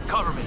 Cover me.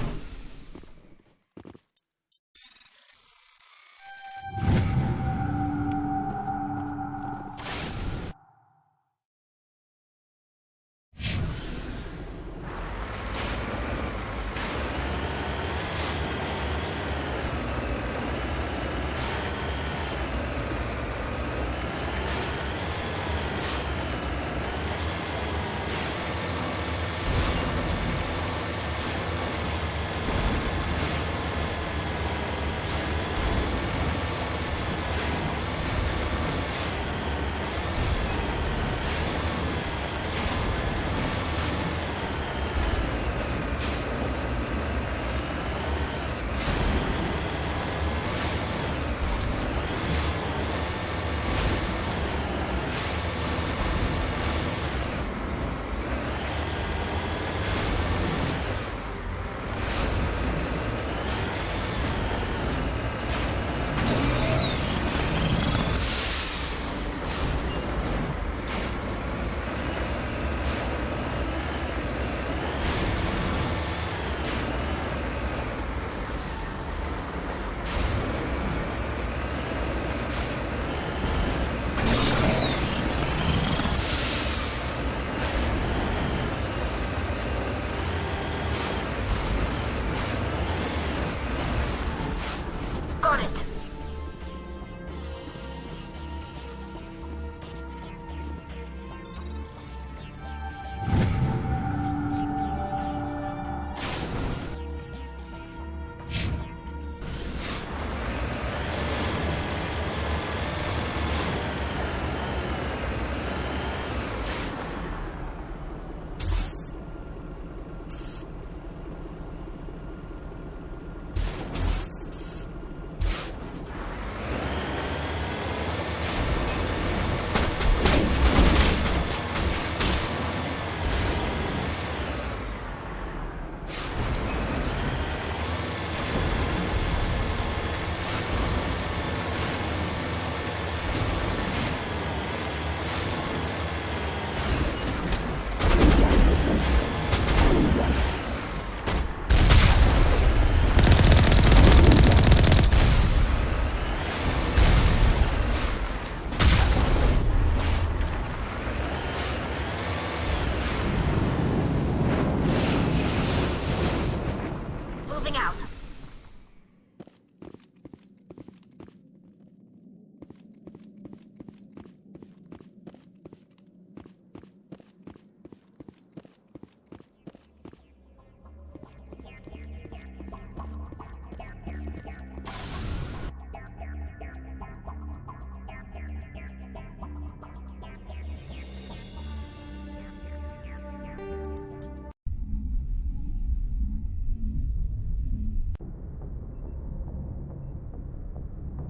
Got it. Moving out.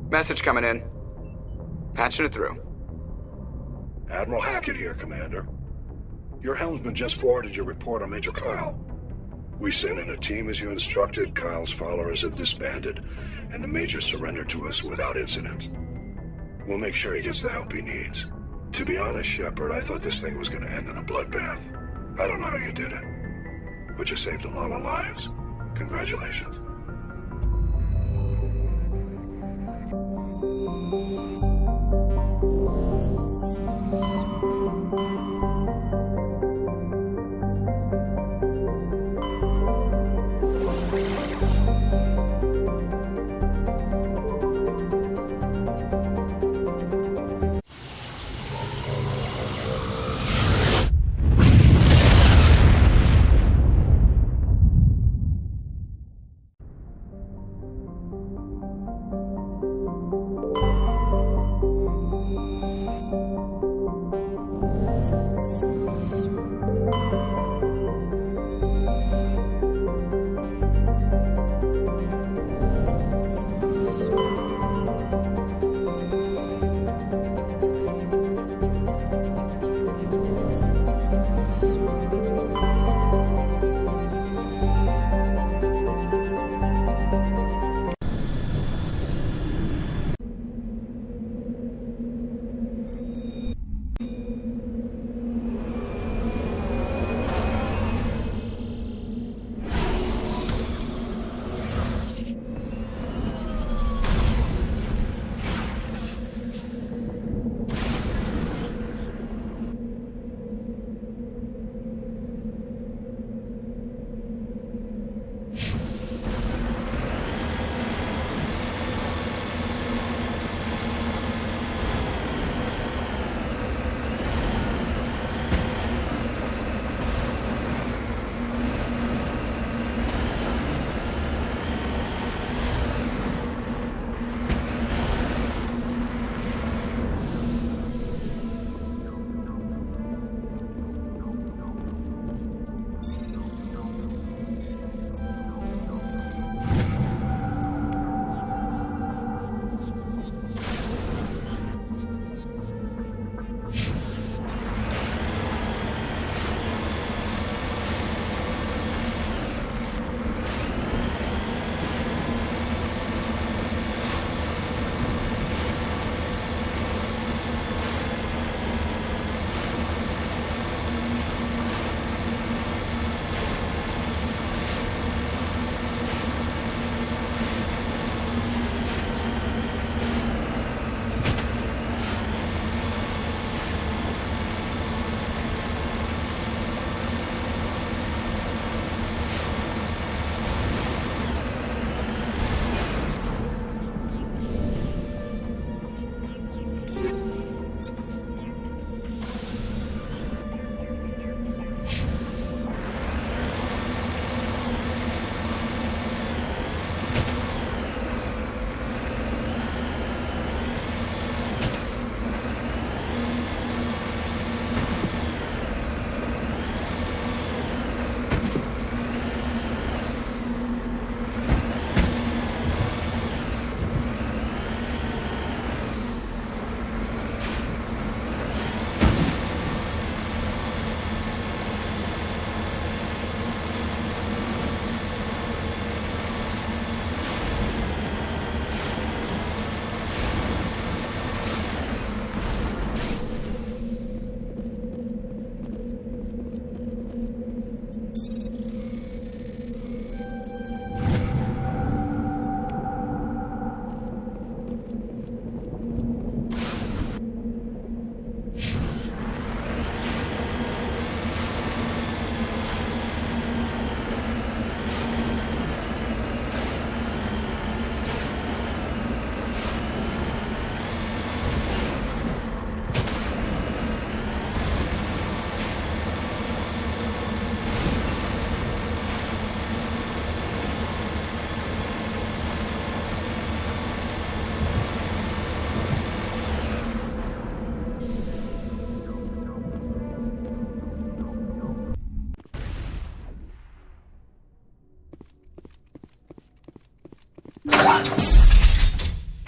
Message coming in. Patching it through. Admiral Hackett here, Commander. Your helmsman just forwarded your report on Major Kyle. We sent in a team as you instructed. Kyle's followers have disbanded, and the Major surrendered to us without incident. We'll make sure he gets the help he needs. To be honest, Shepard, I thought this thing was going to end in a bloodbath. I don't know how you did it, but you saved a lot of lives. Congratulations.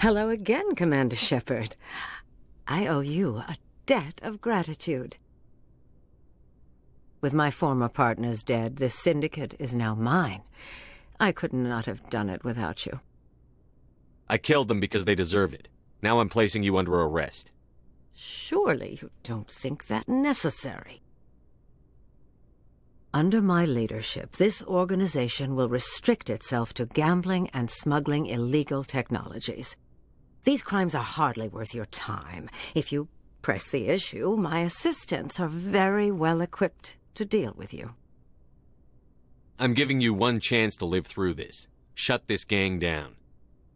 Hello again, Commander Shepard. I owe you a debt of gratitude. With my former partners dead, this syndicate is now mine. I could not have done it without you. I killed them because they deserve it. Now I'm placing you under arrest. Surely you don't think that necessary. Under my leadership, this organization will restrict itself to gambling and smuggling illegal technologies. These crimes are hardly worth your time. If you press the issue, my assistants are very well equipped to deal with you. I'm giving you one chance to live through this. Shut this gang down.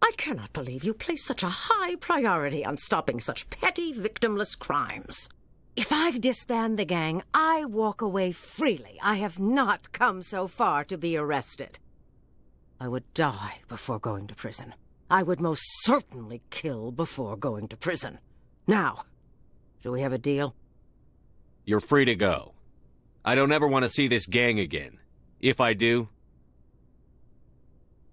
I cannot believe you place such a high priority on stopping such petty, victimless crimes. If I disband the gang, I walk away freely. I have not come so far to be arrested. I would die before going to prison. I would most certainly kill before going to prison. Now, do we have a deal? You're free to go. I don't ever want to see this gang again. If I do...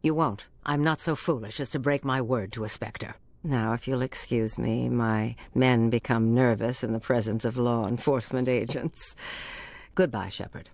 You won't. I'm not so foolish as to break my word to a Spectre. Now, if you'll excuse me, my men become nervous in the presence of law enforcement agents. Goodbye, Shepard.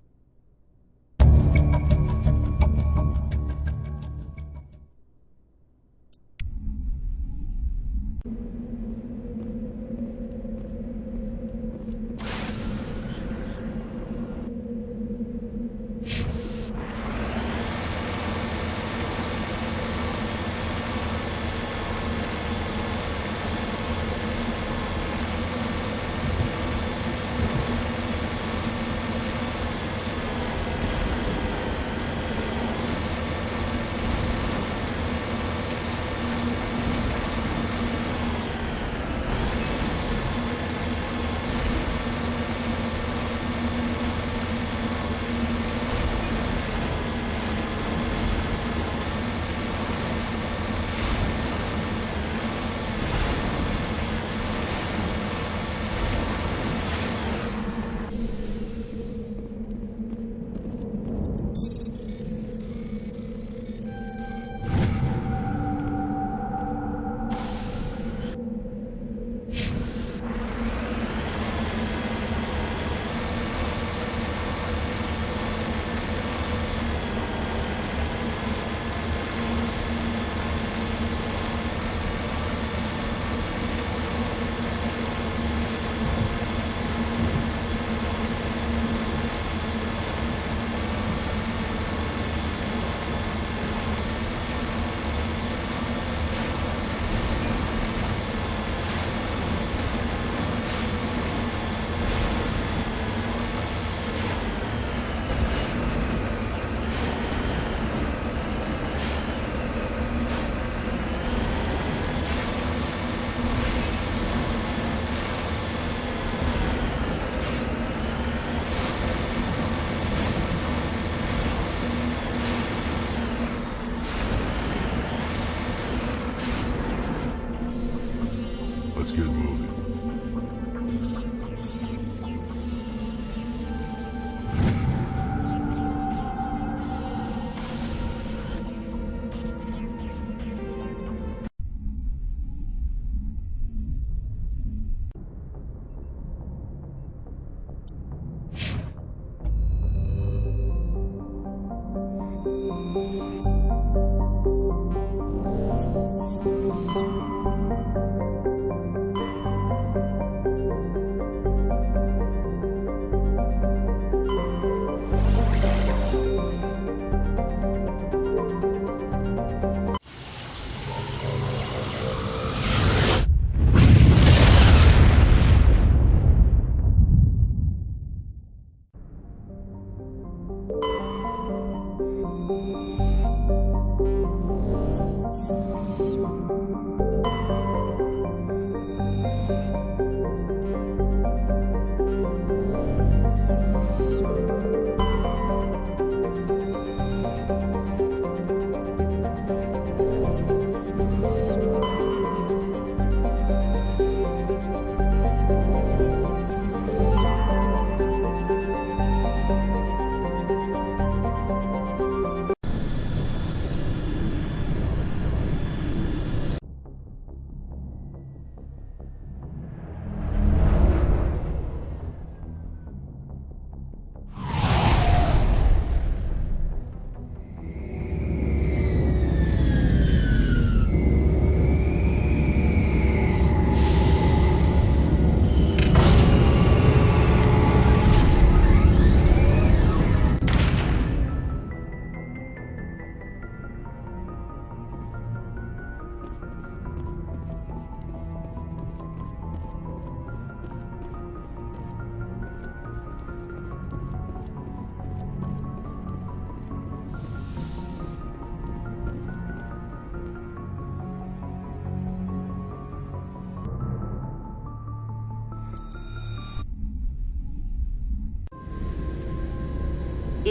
Let's get moving.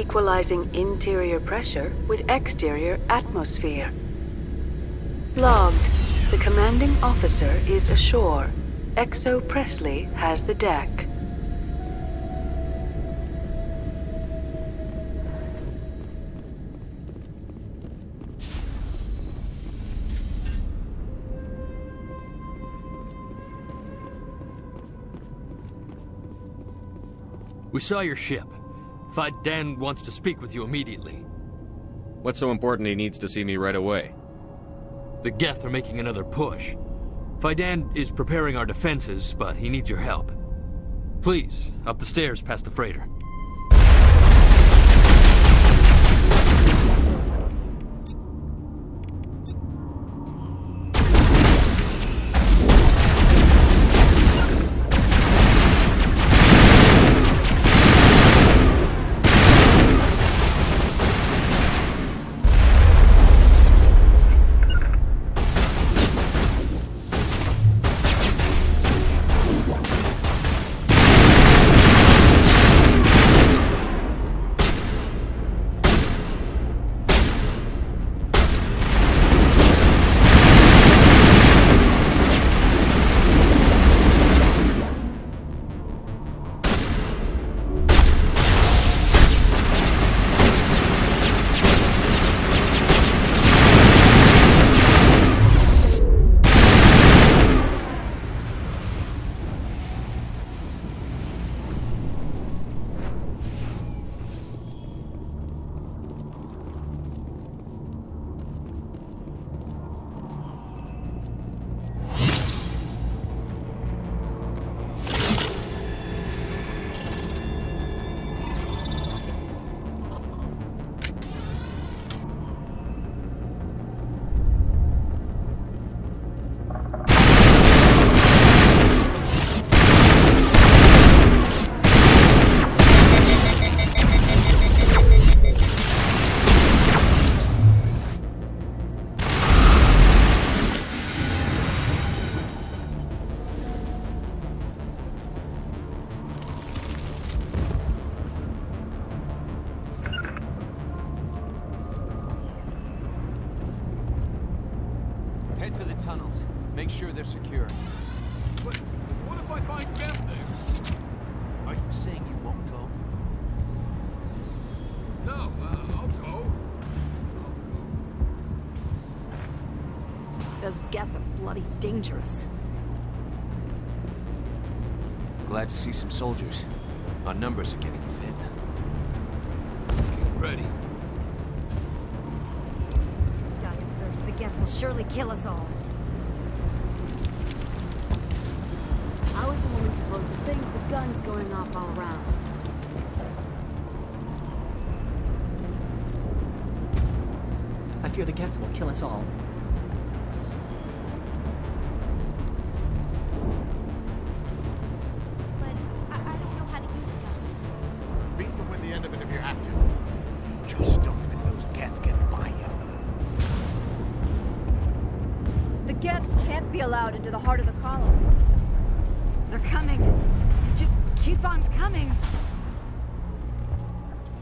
equalizing interior pressure with exterior atmosphere. Logged. The commanding officer is ashore. Exo Presley has the deck. We saw your ship. Dan wants to speak with you immediately. What's so important he needs to see me right away? The Geth are making another push. Fidan is preparing our defenses, but he needs your help. Please, up the stairs past the freighter. Head to the tunnels. Make sure they're secure. But what if I find Beth there? Are you saying you won't go? No, I'll go. Those Geth are bloody dangerous. Glad to see some soldiers. Our numbers are getting thin. Get ready. Die of thirst. The Geth will surely kill us all. How is a woman supposed to think with guns going off all around? I fear the Geth will kill us all. But I don't know how to use a gun. Beat them with the end of it if you have to. Just don't let those Geth get by you. The Geth can't be allowed into the heart of the colony. They're coming. They just keep on coming.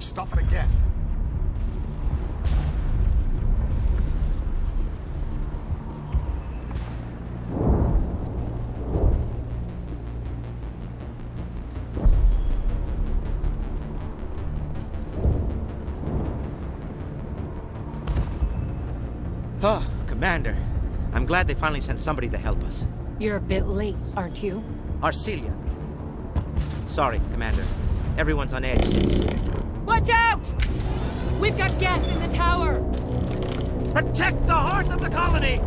Stop the Geth. Oh, Commander. I'm glad they finally sent somebody to help us. You're a bit late, aren't you? Arcelia. Sorry, Commander. Everyone's on edge since... Watch out! We've got Geth in the tower! Protect the heart of the colony!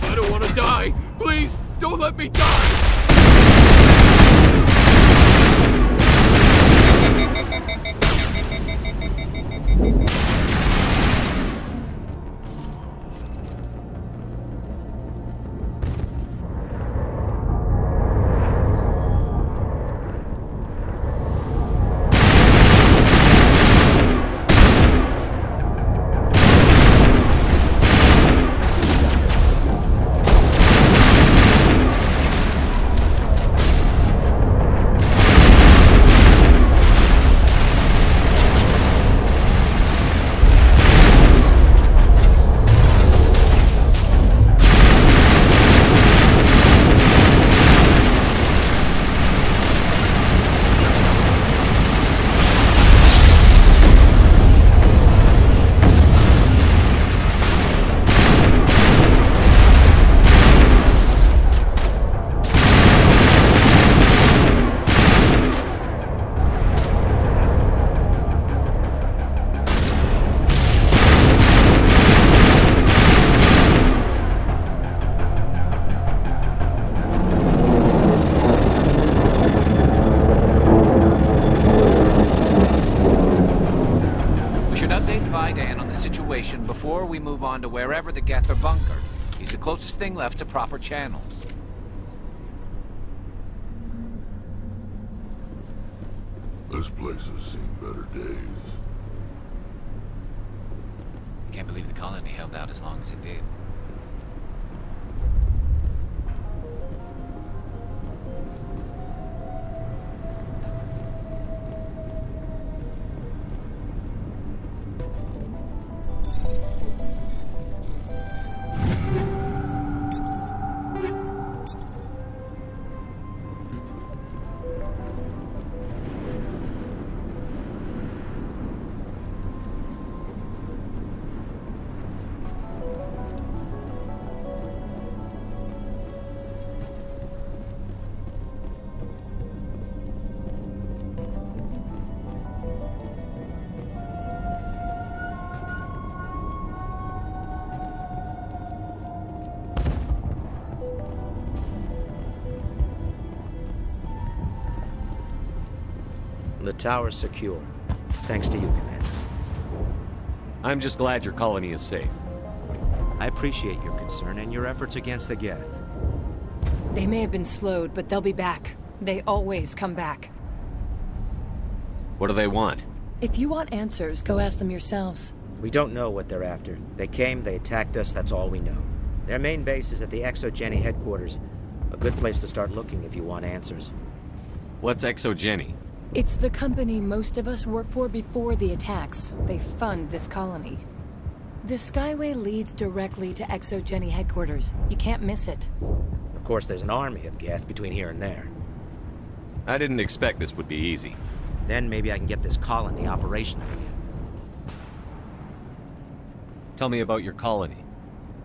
I don't want to die! Please, don't let me die! before we move on to wherever the Geth are bunkered. He's the closest thing left to proper channels. This place has seen better days. Can't believe the colony held out as long as it did. The tower's secure. Thanks to you, Commander. I'm just glad your colony is safe. I appreciate your concern and your efforts against the Geth. They may have been slowed, but they'll be back. They always come back. What do they want? If you want answers, go ask them yourselves. We don't know what they're after. They came, they attacked us, that's all we know. Their main base is at the ExoGeni headquarters. A good place to start looking if you want answers. What's ExoGeni? It's the company most of us work for before the attacks. They fund this colony. The Skyway leads directly to ExoGeni headquarters. You can't miss it. Of course, there's an army of Geth between here and there. I didn't expect this would be easy. Then maybe I can get this colony operational again. Tell me about your colony.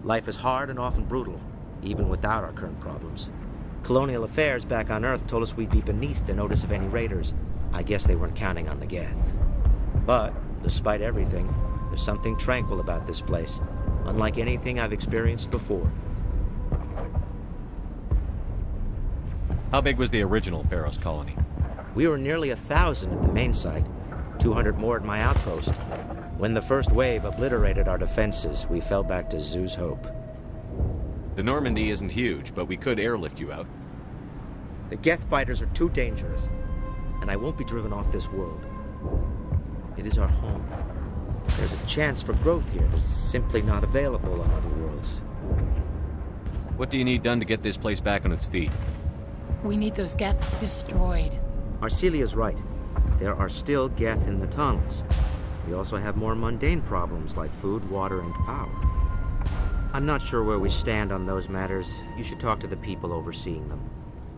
Life is hard and often brutal, even without our current problems. Colonial affairs back on Earth told us we'd be beneath the notice of any raiders. I guess they weren't counting on the Geth. But, despite everything, there's something tranquil about this place, unlike anything I've experienced before. How big was the original Pharos colony? We were nearly 1,000 at the main site, 200 more at my outpost. When the first wave obliterated our defenses, we fell back to Zoo's Hope. The Normandy isn't huge, but we could airlift you out. The Geth fighters are too dangerous, and I won't be driven off this world. It is our home. There's a chance for growth here that's simply not available on other worlds. What do you need done to get this place back on its feet? We need those Geth destroyed. Arcelia's right. There are still Geth in the tunnels. We also have more mundane problems like food, water, and power. I'm not sure where we stand on those matters. You should talk to the people overseeing them.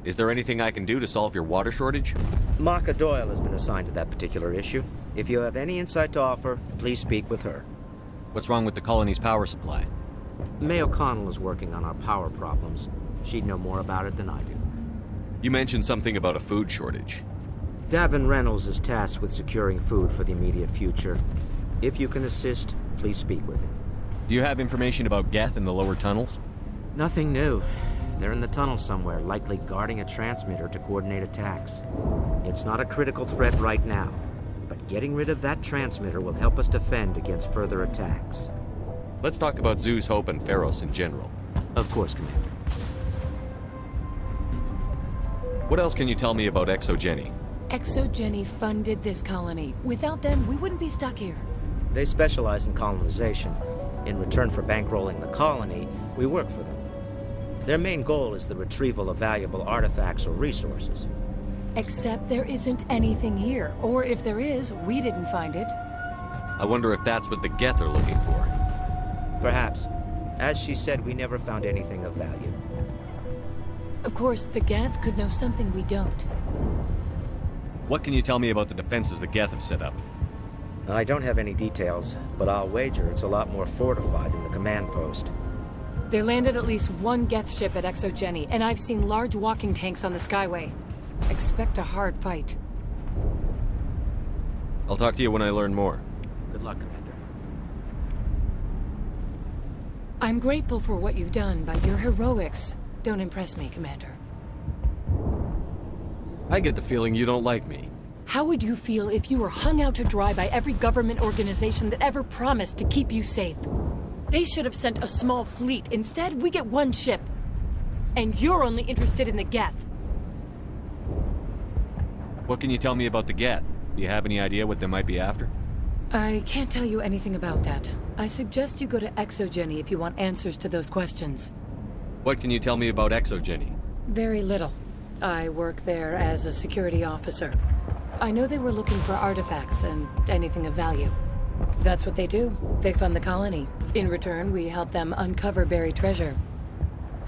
Is there anything I can do to solve your water shortage? Maka Doyle has been assigned to that particular issue. If you have any insight to offer, please speak with her. What's wrong with the colony's power supply? May O'Connell is working on our power problems. She'd know more about it than I do. You mentioned something about a food shortage. Davin Reynolds is tasked with securing food for the immediate future. If you can assist, please speak with him. Do you have information about Geth in the lower tunnels? Nothing new. They're in the tunnel somewhere, likely guarding a transmitter to coordinate attacks. It's not a critical threat right now, but getting rid of that transmitter will help us defend against further attacks. Let's talk about Zoo's Hope and Pharos in general. Of course, Commander. What else can you tell me about ExoGeni? ExoGeni funded this colony. Without them, we wouldn't be stuck here. They specialize in colonization. In return for bankrolling the colony, we work for them. Their main goal is the retrieval of valuable artifacts or resources. Except there isn't anything here. Or if there is, we didn't find it. I wonder if that's what the Geth are looking for. Perhaps. As she said, we never found anything of value. Of course, the Geth could know something we don't. What can you tell me about the defenses the Geth have set up? I don't have any details, but I'll wager it's a lot more fortified than the command post. They landed at least one Geth ship at ExoGeni, and I've seen large walking tanks on the Skyway. Expect a hard fight. I'll talk to you when I learn more. Good luck, Commander. I'm grateful for what you've done, but your heroics don't impress me, Commander. I get the feeling you don't like me. How would you feel if you were hung out to dry by every government organization that ever promised to keep you safe? They should have sent a small fleet. Instead, we get one ship. And you're only interested in the Geth. What can you tell me about the Geth? Do you have any idea what they might be after? I can't tell you anything about that. I suggest you go to Exogeny if you want answers to those questions. What can you tell me about Exogeny? Very little. I work there as a security officer. I know they were looking for artifacts and anything of value. That's what they do. They fund the colony. In return, we help them uncover buried treasure.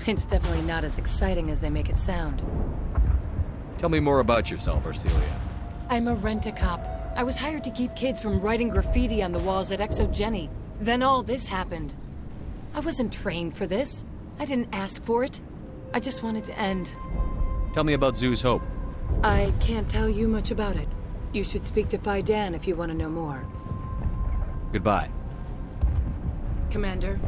It's definitely not as exciting as they make it sound. Tell me more about yourself, Arcelia. I'm a rent-a-cop. I was hired to keep kids from writing graffiti on the walls at Exogeny. Then all this happened. I wasn't trained for this. I didn't ask for it. I just wanted to end. Tell me about Zoo's Hope. I can't tell you much about it. You should speak to Fidan if you want to know more. Goodbye. Commander.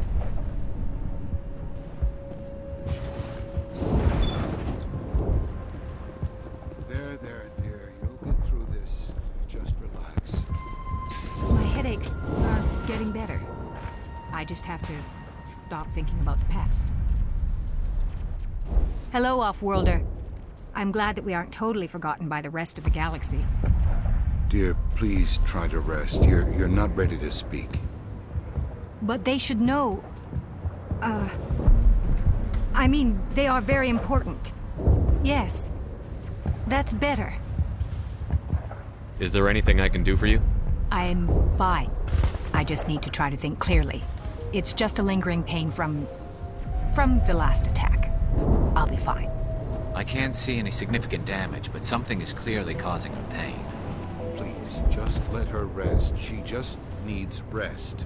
There, dear. You'll get through this. Just relax. My headaches are getting better. I just have to stop thinking about the past. Hello, Off-Worlder. I'm glad that we aren't totally forgotten by the rest of the galaxy. Dear, please try to rest. You're not ready to speak. But they should know... I mean, they are very important. Yes. That's better. Is there anything I can do for you? I'm fine. I just need to try to think clearly. It's just a lingering pain from the last attack. I'll be fine. I can't see any significant damage, but something is clearly causing her pain. Please, just let her rest. She just needs rest.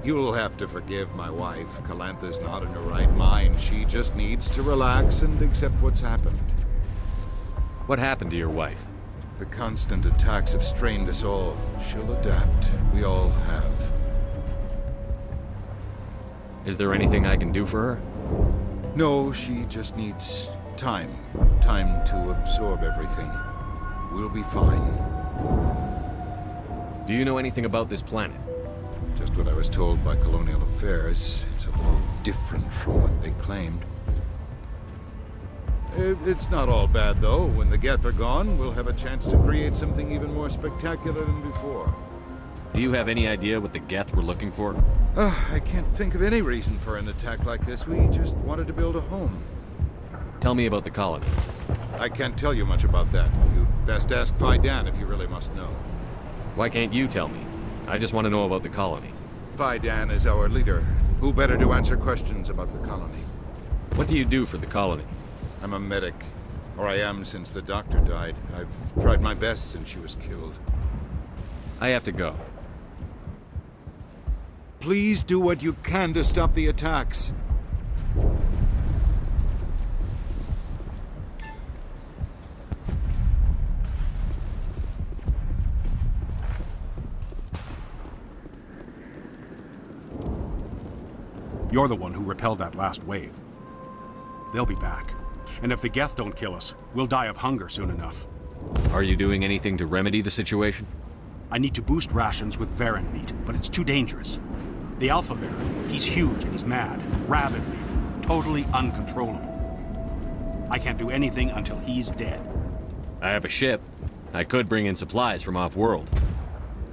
You'll have to forgive my wife. Calantha's not in her right mind. She just needs to relax and accept what's happened. What happened to your wife? The constant attacks have strained us all. She'll adapt. We all have. Is there anything I can do for her? No, she just needs time. Time to absorb everything. We'll be fine. Do you know anything about this planet? Just what I was told by Colonial Affairs. It's a little different from what they claimed. It's not all bad, though. When the Geth are gone, we'll have a chance to create something even more spectacular than before. Do you have any idea what the Geth were looking for? I can't think of any reason for an attack like this. We just wanted to build a home. Tell me about the colony. I can't tell you much about that. You'd best ask Fidan if you really must know. Why can't you tell me? I just want to know about the colony. Fidan is our leader. Who better to answer questions about the colony? What do you do for the colony? I'm a medic. Or I am since the doctor died. I've tried my best since she was killed. I have to go. Please do what you can to stop the attacks. You're the one who repelled that last wave. They'll be back. And if the Geth don't kill us, we'll die of hunger soon enough. Are you doing anything to remedy the situation? I need to boost rations with Varen meat, but it's too dangerous. The Alpha Varen, he's huge and he's mad. Rabid maybe. Totally uncontrollable. I can't do anything until he's dead. I have a ship. I could bring in supplies from off-world.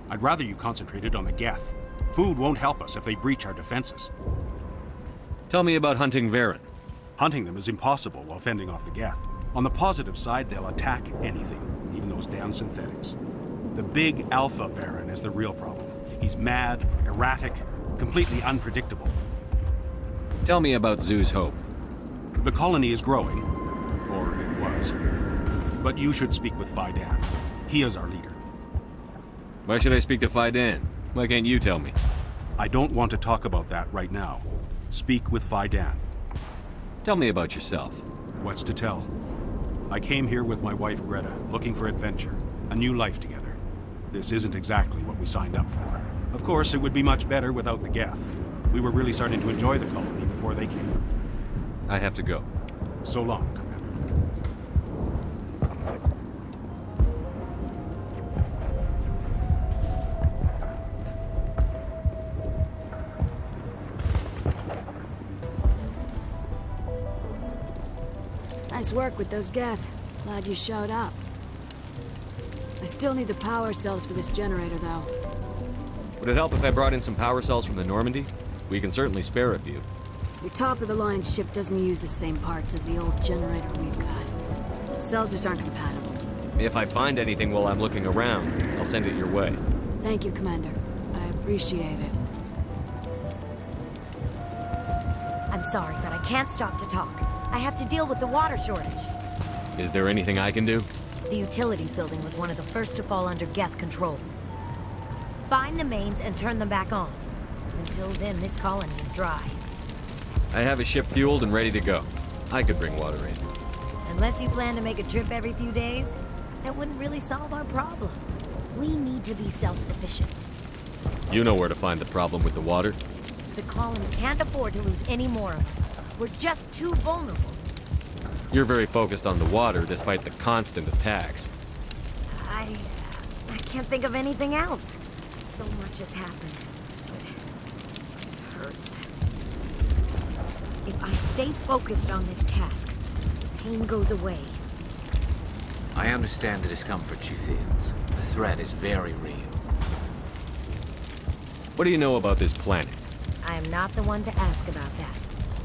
I'd rather you concentrated on the Geth. Food won't help us if they breach our defenses. Tell me about hunting Varen. Hunting them is impossible while fending off the Geth. On the positive side, they'll attack anything, even those damn synthetics. The big Alpha Varen is the real problem. He's mad, erratic, completely unpredictable. Tell me about Zoo's Hope. The colony is growing, or it was. But you should speak with Fidan. He is our leader. Why should I speak to Fidan? Why can't you tell me? I don't want to talk about that right now. Speak with Fidan. Tell me about yourself. What's to tell? I came here with my wife Greta, looking for adventure, a new life together. This isn't exactly what we signed up for. Of course, it would be much better without the Geth. We were really starting to enjoy the colony before they came. I have to go. So long, Commander. Nice work with those Geth. Glad you showed up. I still need the power cells for this generator, though. Would it help if I brought in some power cells from the Normandy? We can certainly spare a few. Your top-of-the-line ship doesn't use the same parts as the old generator we've got. The cells just aren't compatible. If I find anything while I'm looking around, I'll send it your way. Thank you, Commander. I appreciate it. I'm sorry, but I can't stop to talk. I have to deal with the water shortage. Is there anything I can do? The utilities building was one of the first to fall under Geth control. Find the mains and turn them back on. Until then, this colony is dry. I have a ship fueled and ready to go. I could bring water in. Unless you plan to make a trip every few days, that wouldn't really solve our problem. We need to be self-sufficient. You know where to find the problem with the water? The colony can't afford to lose any more of us. We're just too vulnerable. You're very focused on the water, despite the constant attacks. I can't think of anything else. So much has happened. But it hurts. If I stay focused on this task, the pain goes away. I understand the discomfort she feels. The threat is very real. What do you know about this planet? I am not the one to ask about that.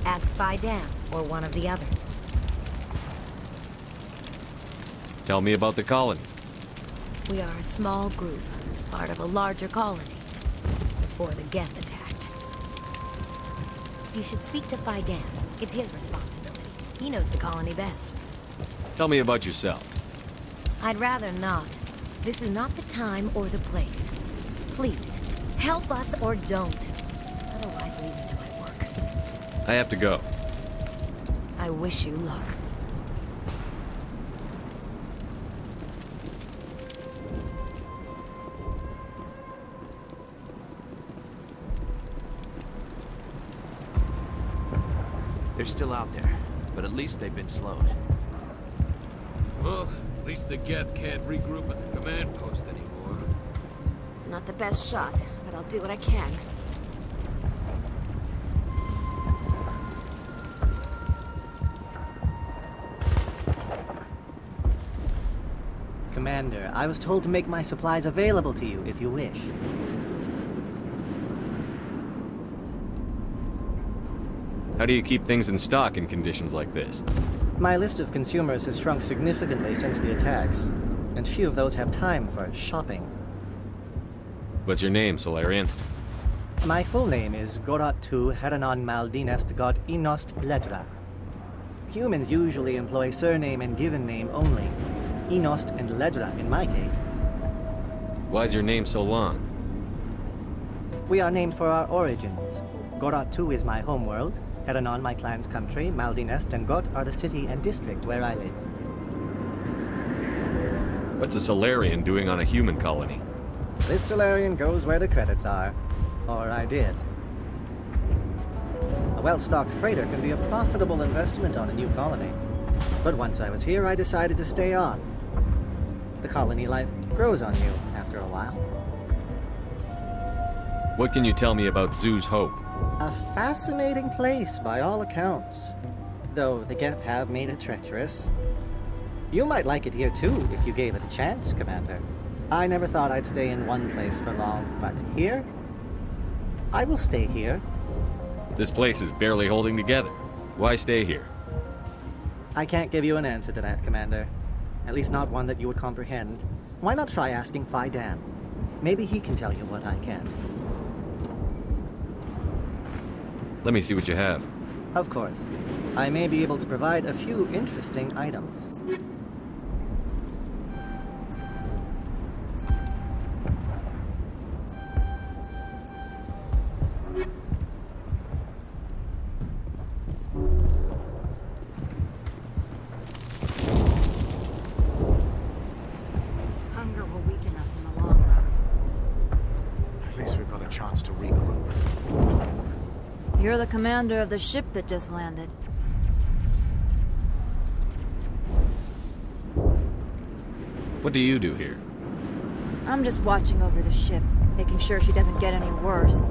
Ask Faidan or one of the others. Tell me about the colony. We are a small group, part of a larger colony, before the Geth attacked. You should speak to Faidan. It's his responsibility. He knows the colony best. Tell me about yourself. I'd rather not. This is not the time or the place. Please, help us or don't. Otherwise, leave me to my work. I have to go. I wish you luck. They're still out there, but at least they've been slowed. Well, at least the Geth can't regroup at the command post anymore. Not the best shot, but I'll do what I can. Commander, I was told to make my supplies available to you if you wish. How do you keep things in stock in conditions like this? My list of consumers has shrunk significantly since the attacks, and few of those have time for shopping. What's your name, Solarian? My full name is Gorat tu Heranon Maldinest God Inost Ledra. Humans usually employ surname and given name only. Inost and Ledra in my case. Why's your name so long? We are named for our origins. Gorat tu is my homeworld, Heranon my clan's country, Maldinest and Got are the city and district where I live. What's a Solarian doing on a human colony? This Solarian goes where the credits are. Or I did. A well-stocked freighter can be a profitable investment on a new colony. But once I was here, I decided to stay on. The colony life grows on you after a while. What can you tell me about Zoo's Hope? A fascinating place by all accounts. Though the Geth have made it treacherous. You might like it here too, if you gave it a chance, Commander. I never thought I'd stay in one place for long, but here? I will stay here. This place is barely holding together. Why stay here? I can't give you an answer to that, Commander. At least not one that you would comprehend. Why not try asking Faidan? Maybe he can tell you what I can. Let me see what you have. Of course. I may be able to provide a few interesting items. Hunger will weaken us in the long run. At least we've got a chance to regroup. You're the commander of the ship that just landed. What do you do here? I'm just watching over the ship, making sure she doesn't get any worse.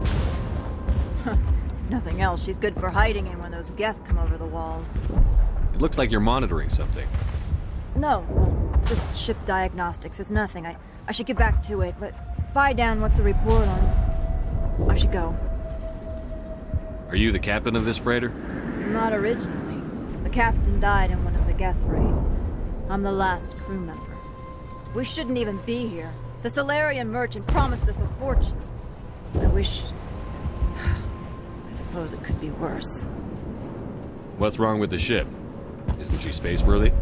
If nothing else, she's good for hiding in when those Geth come over the walls. It looks like you're monitoring something. No, well, just ship diagnostics. It's nothing. I should get back to it, but Fidan wants a report on... I should go. Are you the captain of this freighter? Not originally. The captain died in one of the Geth raids. I'm the last crew member. We shouldn't even be here. The Solarian merchant promised us a fortune. I wish... I suppose it could be worse. What's wrong with the ship? Isn't she spaceworthy?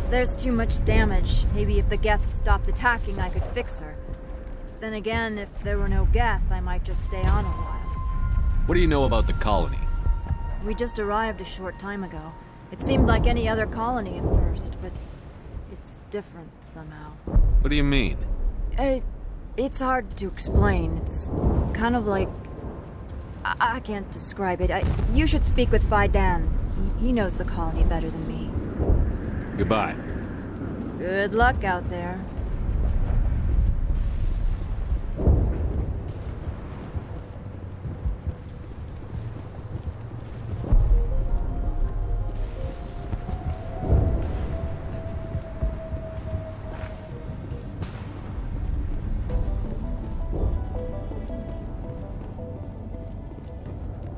There's too much damage. Maybe if the Geth stopped attacking, I could fix her. Then again, if there were no Geth, I might just stay on a while. What do you know about the colony? We just arrived a short time ago. It seemed like any other colony at first, but it's different somehow. What do you mean? It's hard to explain. It's kind of like... I can't describe it. You should speak with Fidan. He knows the colony better than me. Goodbye. Good luck out there.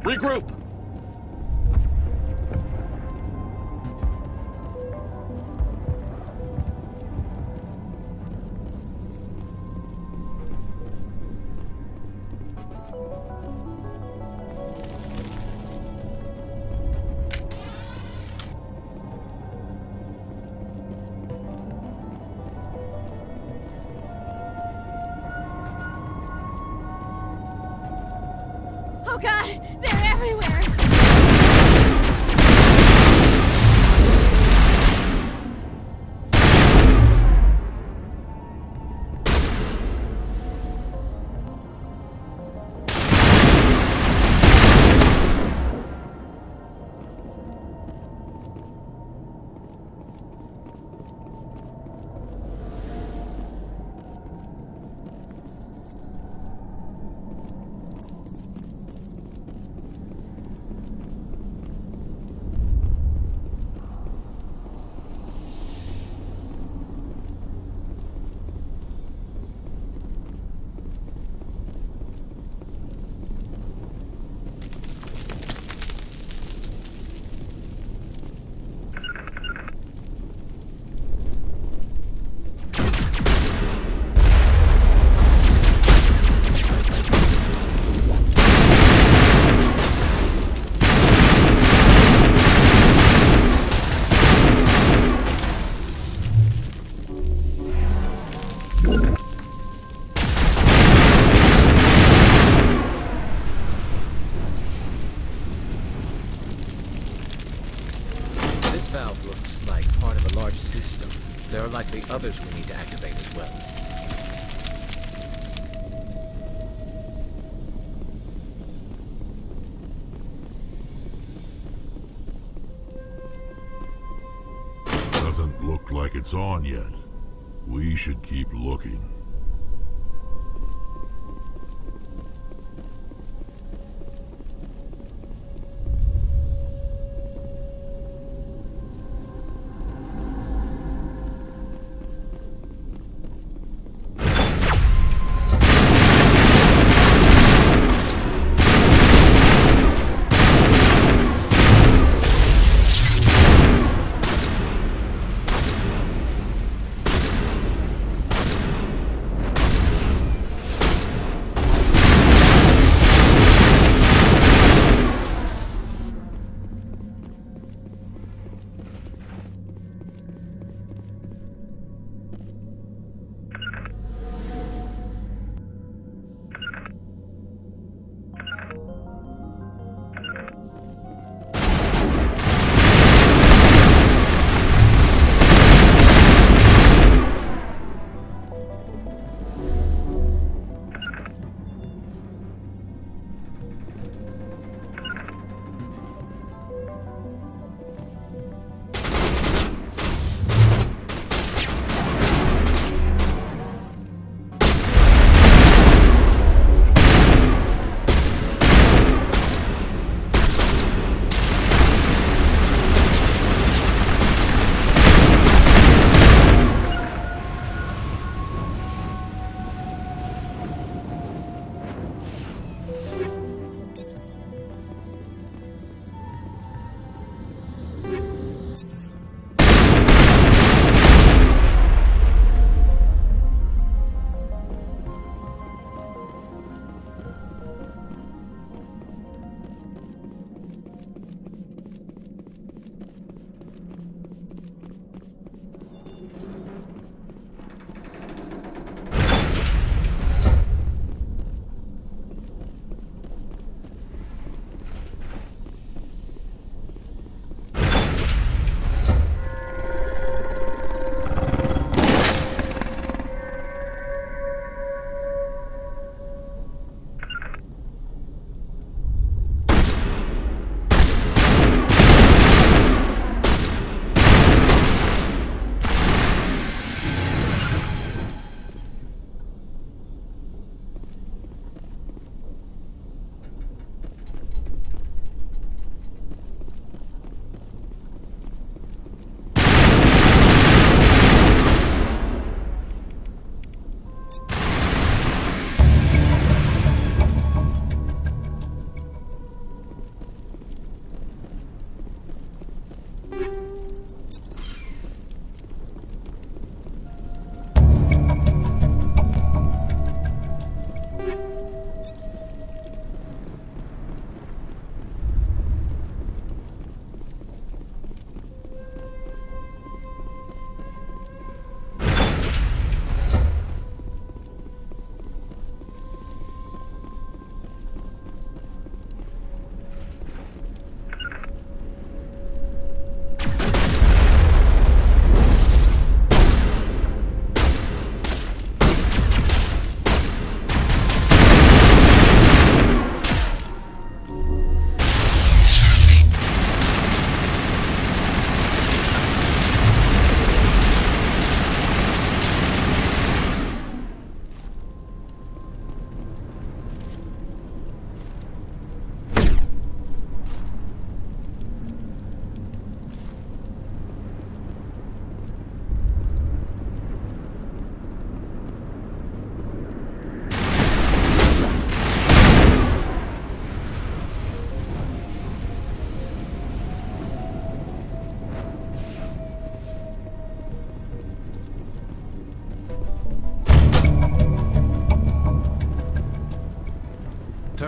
Regroup! Oh god, they're everywhere! valve looks like part of a large system. There are likely others we need to activate as well. Doesn't look like it's on yet. We should keep looking.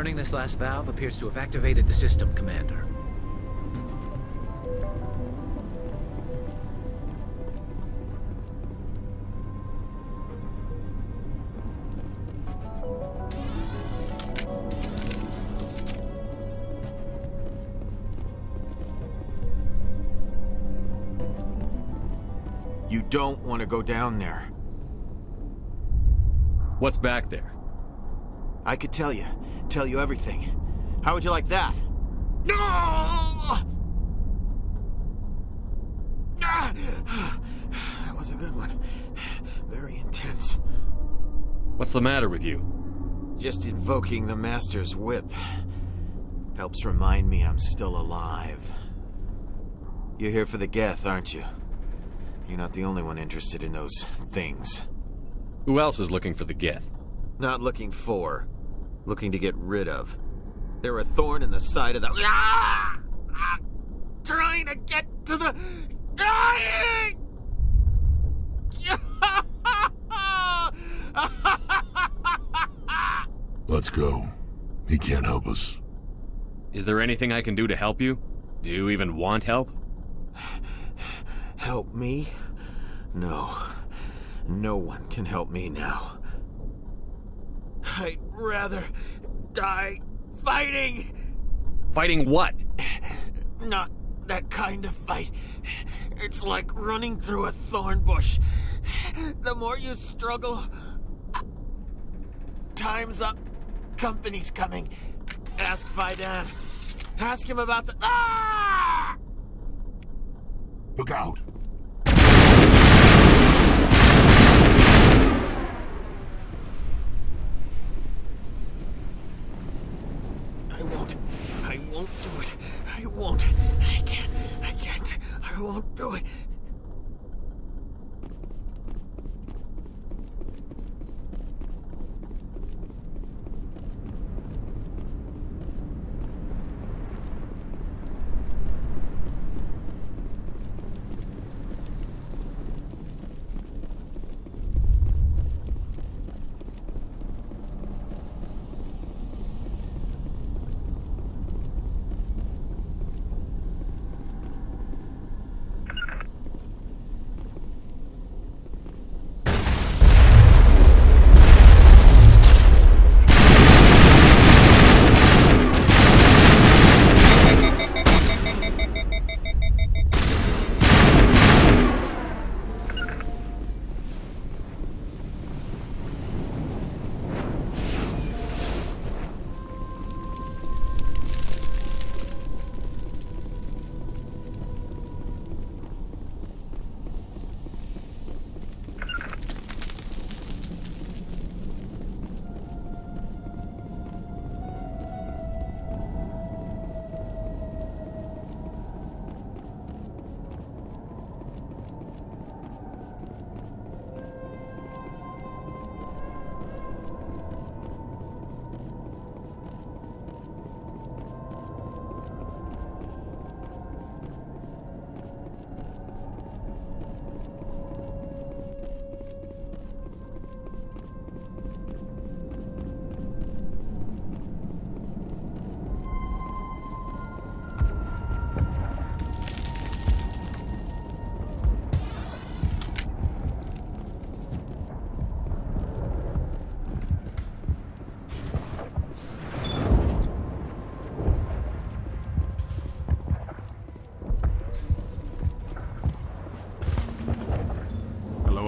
Turning this last valve appears to have activated the system, Commander. You don't want to go down there. What's back there? I could tell you everything. How would you like that? No! That was a good one. Very intense. What's the matter with you? Just invoking the Master's whip helps remind me I'm still alive. You're here for the Geth, aren't you? You're not the only one interested in those things. Who else is looking for the Geth? Not looking for. Looking to get rid of. They're a thorn in the side of the... Trying to get to the... Let's go. He can't help us. Is there anything I can do to help you? Do you even want help? Help me? No. No one can help me now. I'd rather die fighting! Fighting what? Not that kind of fight. It's like running through a thorn bush. The more you struggle... Time's up. Company's coming. Ask Faidan. Ask him about the... Ah! Look out! I won't do it. I won't. I can't. I won't do it.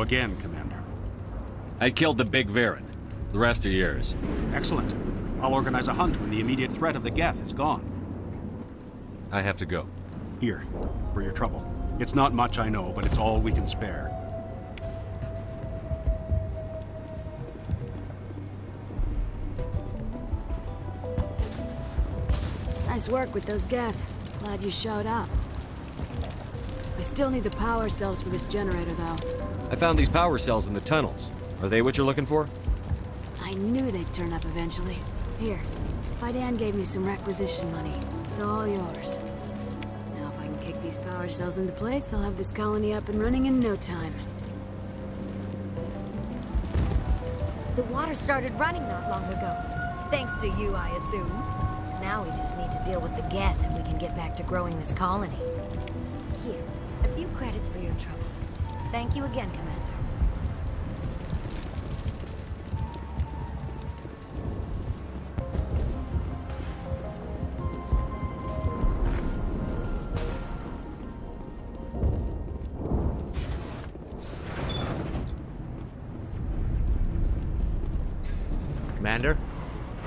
Again, Commander. I killed the big Varen. The rest are yours. Excellent. I'll organize a hunt when the immediate threat of the Geth is gone. I have to go. Here, for your trouble. It's not much, I know, but it's all we can spare. Nice work with those Geth. Glad you showed up. I still need the power cells for this generator, though. I found these power cells in the tunnels. Are they what you're looking for? I knew they'd turn up eventually. Here, Faidan gave me some requisition money. It's all yours. Now if I can kick these power cells into place, I'll have this colony up and running in no time. The water started running not long ago. Thanks to you, I assume. Now we just need to deal with the Geth and we can get back to growing this colony. Here, a few credits for your trouble. Thank you again, Commander. Commander,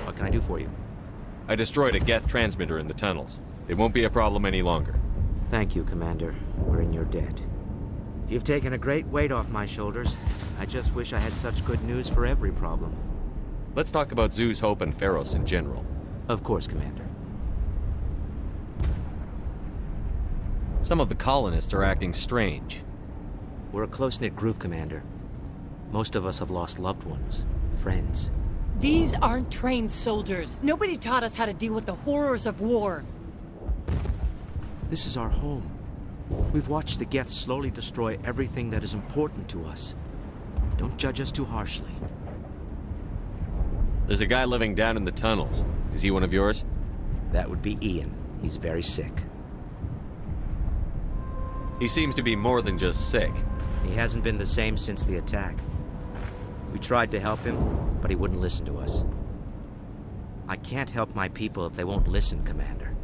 what can I do for you? I destroyed a Geth transmitter in the tunnels. It won't be a problem any longer. Thank you, Commander. We're in your debt. You've taken a great weight off my shoulders. I just wish I had such good news for every problem. Let's talk about Zoo's Hope and Pharos in general. Of course, Commander. Some of the colonists are acting strange. We're a close-knit group, Commander. Most of us have lost loved ones, friends. These aren't trained soldiers. Nobody taught us how to deal with the horrors of war. This is our home. We've watched the Geth slowly destroy everything that is important to us. Don't judge us too harshly. There's a guy living down in the tunnels. Is he one of yours? That would be Ian. He's very sick. He seems to be more than just sick. He hasn't been the same since the attack. We tried to help him, but he wouldn't listen to us. I can't help my people if they won't listen, Commander.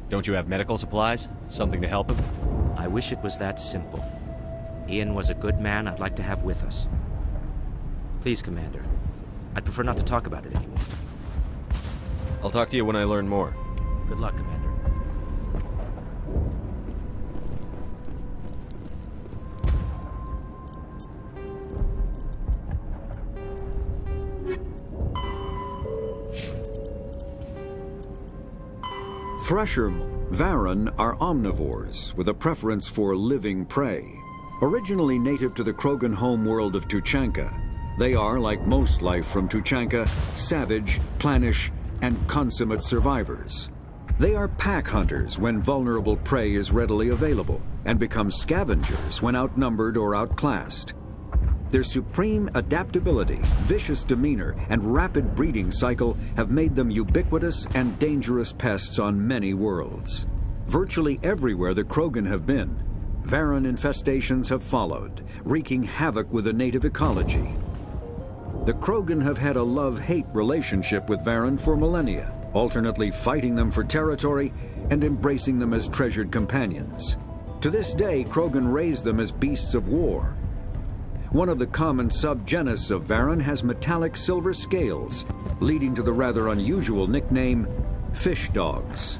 Don't you have medical supplies? Something to help him? I wish it was that simple. Ian was a good man I'd like to have with us. Please, Commander. I'd prefer not to talk about it anymore. I'll talk to you when I learn more. Good luck, Commander. Thresher Varan are omnivores with a preference for living prey. Originally native to the Krogan homeworld of Tuchanka, they are, like most life from Tuchanka, savage, clannish, and consummate survivors. They are pack hunters when vulnerable prey is readily available, and become scavengers when outnumbered or outclassed. Their supreme adaptability, vicious demeanor, and rapid breeding cycle have made them ubiquitous and dangerous pests on many worlds. Virtually everywhere the Krogan have been, Varan infestations have followed, wreaking havoc with the native ecology. The Krogan have had a love-hate relationship with Varan for millennia, alternately fighting them for territory and embracing them as treasured companions. To this day, Krogan raise them as beasts of war. One of the common subgenus of Varan has metallic silver scales, leading to the rather unusual nickname, fish dogs.